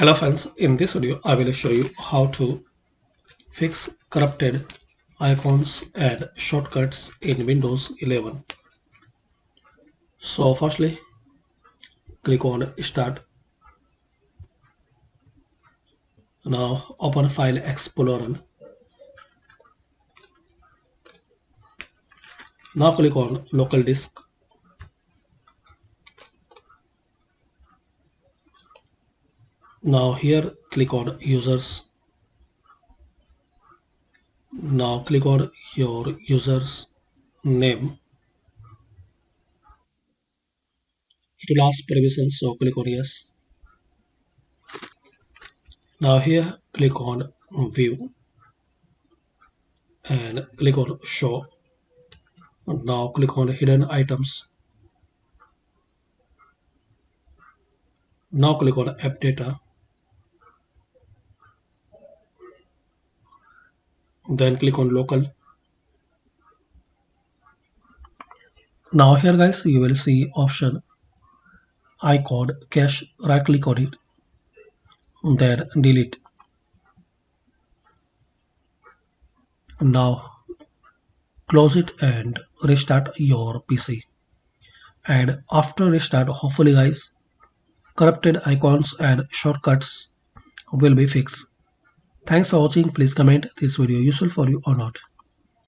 Hello friends, in this video I will show you how to fix corrupted icons and shortcuts in Windows 11. So firstly, click on Start. Now open File Explorer. Now click on Local Disk. Now here click on Users. Now click on your user's name. It will ask permissions, so click on Yes. Now here click on View and click on Show. Now click on Hidden Items. Now click on App Data. Then click on Local. Now here guys you will see option icon cache. Right click on it, then delete. Now close it and restart your PC. And after restart, hopefully guys, corrupted icons and shortcuts will be fixed. Thanks for watching. Please comment this video useful for you or not.